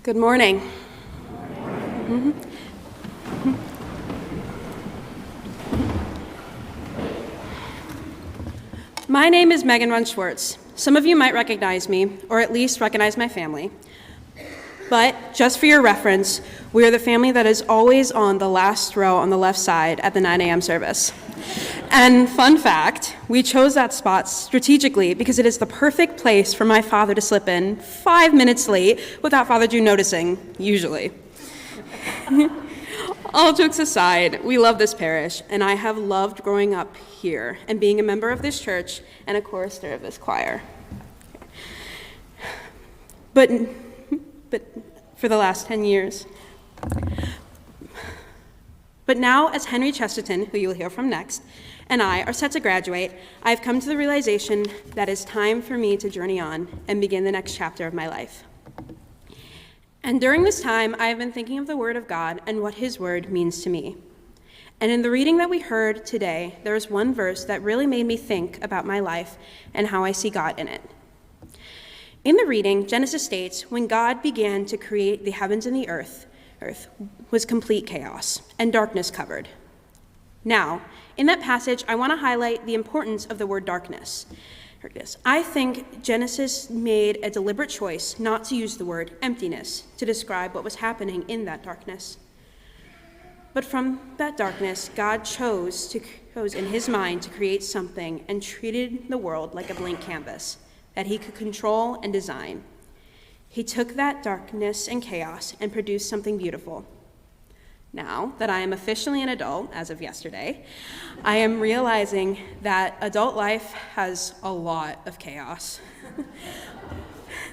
Good morning. My name is Meghan vonSchwarz. Some of you might recognize me, or at least recognize my family. But just for your reference, we are the family that is always on the last row on the left side at the 9 a.m. service. And fun fact, we chose that spot strategically because it is the perfect place for my father to slip in 5 minutes late without Father Drew noticing, usually. All jokes aside, we love this parish, and I have loved growing up here and being a member of this church and a chorister of this choir. But for the last 10 years. But now, as Henry Chesterton, who you'll hear from next, and I are set to graduate, I've come to the realization that it's time for me to journey on and begin the next chapter of my life. And during this time, I have been thinking of the Word of God and what His Word means to me. And in the reading that we heard today, there is one verse that really made me think about my life and how I see God in it. In the reading, Genesis states, when God began to create the heavens and the earth was complete chaos and darkness covered. Now, in that passage, I want to highlight the importance of the word darkness. I think Genesis made a deliberate choice not to use the word emptiness to describe what was happening in that darkness. But from that darkness, God chose in His mind to create something and treated the world like a blank canvas that He could control and design. He took that darkness and chaos and produced something beautiful. Now that I am officially an adult, as of yesterday, I am realizing that adult life has a lot of chaos.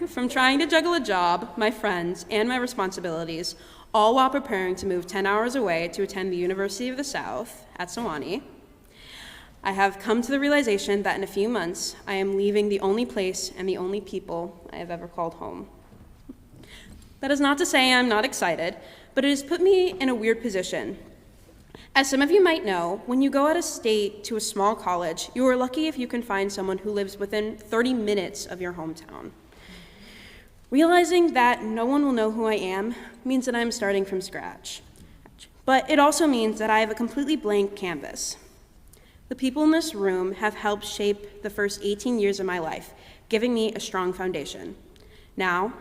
From trying to juggle a job, my friends, and my responsibilities, all while preparing to move 10 hours away to attend the University of the South at Sewanee, I have come to the realization that in a few months, I am leaving the only place and the only people I have ever called home. That is not to say I'm not excited, but it has put me in a weird position. As some of you might know, when you go out of state to a small college, you are lucky if you can find someone who lives within 30 minutes of your hometown. Realizing that no one will know who I am means that I'm starting from scratch. But it also means that I have a completely blank canvas. The people in this room have helped shape the first 18 years of my life, giving me a strong foundation. Now,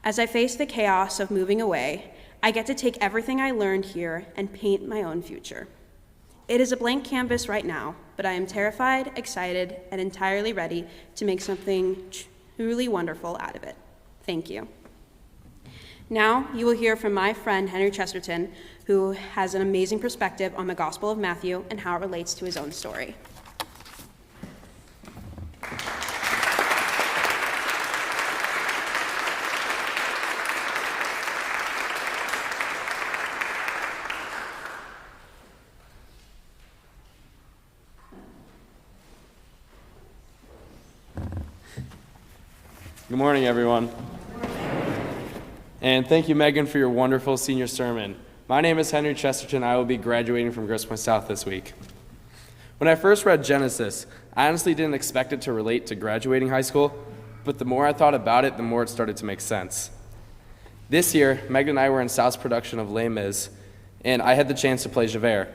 as I face the chaos of moving away, I get to take everything I learned here and paint my own future. It is a blank canvas right now, but I am terrified, excited, and entirely ready to make something truly wonderful out of it. Thank you. Now you will hear from my friend Henry Chesterton, who has an amazing perspective on the Gospel of Matthew and how it relates to his own story. Good morning, everyone. And thank you, Meghan, for your wonderful senior sermon. My name is Henry Chesterton. I will be graduating from Grosse Pointe South this week. When I first read Genesis, I honestly didn't expect it to relate to graduating high school, but the more I thought about it, the more it started to make sense. This year, Meghan and I were in South's production of Les Mis, and I had the chance to play Javert.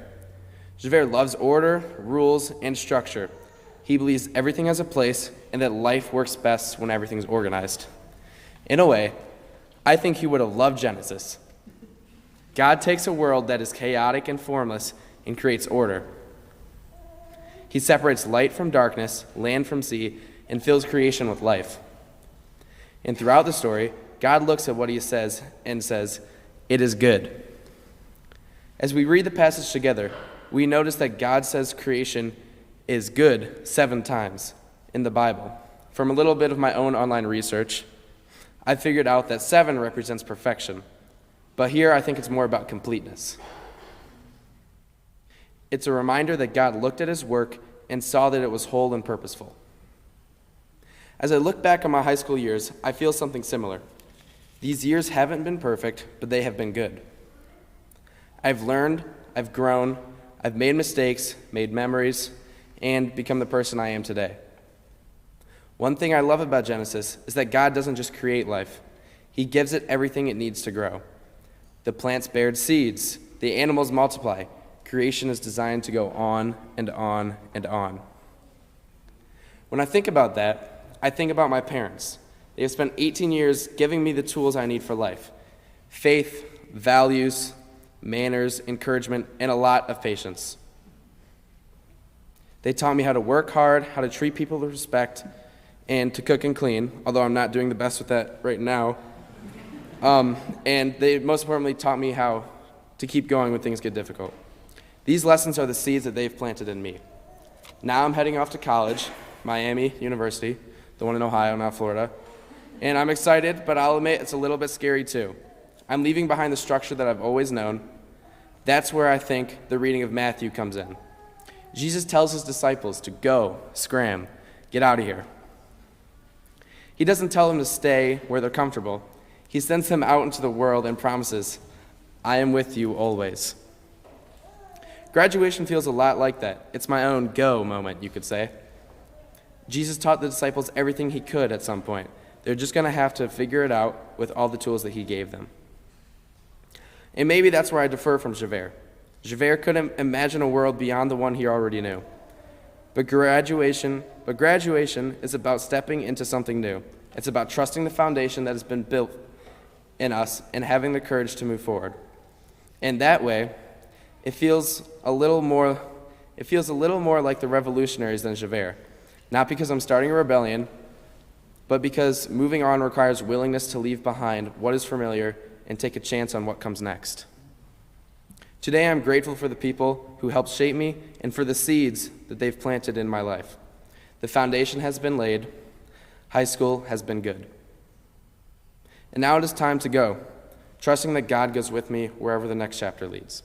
Javert loves order, rules, and structure. He believes everything has a place and that life works best when everything's organized. In a way, I think he would have loved Genesis. God takes a world that is chaotic and formless and creates order. He separates light from darkness, land from sea, and fills creation with life. And throughout the story, God looks at what He says and says, "It is good." As we read the passage together, we notice that God says creation is good 7 times in the Bible. From a little bit of my own online research, I figured out that 7 represents perfection, but here I think it's more about completeness. It's a reminder that God looked at His work and saw that it was whole and purposeful. As I look back on my high school years, I feel something similar. These years haven't been perfect, but they have been good. I've learned, I've grown, I've made mistakes, made memories, and become the person I am today. One thing I love about Genesis is that God doesn't just create life. He gives it everything it needs to grow. The plants bear seeds. The animals multiply. Creation is designed to go on and on and on. When I think about that, I think about my parents. They have spent 18 years giving me the tools I need for life: faith, values, manners, encouragement, and a lot of patience. They taught me how to work hard, how to treat people with respect, and to cook and clean, although I'm not doing the best with that right now. And they most importantly taught me how to keep going when things get difficult. These lessons are the seeds that they've planted in me. Now I'm heading off to college, Miami University, the one in Ohio, not Florida. And I'm excited, but I'll admit it's a little bit scary too. I'm leaving behind the structure that I've always known. That's where I think the reading of Matthew comes in. Jesus tells his disciples to go, scram, get out of here. He doesn't tell them to stay where they're comfortable. He sends them out into the world and promises, I am with you always. Graduation feels a lot like that. It's my own go moment, you could say. Jesus taught the disciples everything he could at some point. They're just going to have to figure it out with all the tools that he gave them. And maybe that's where I differ from Javert. Javert couldn't imagine a world beyond the one he already knew. But graduation is about stepping into something new. It's about trusting the foundation that has been built in us and having the courage to move forward. And that way, it feels a little more like the revolutionaries than Javert. Not because I'm starting a rebellion, but because moving on requires willingness to leave behind what is familiar and take a chance on what comes next. Today, I'm grateful for the people who helped shape me and for the seeds that they've planted in my life. The foundation has been laid. High school has been good. And now it is time to go, trusting that God goes with me wherever the next chapter leads.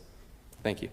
Thank you.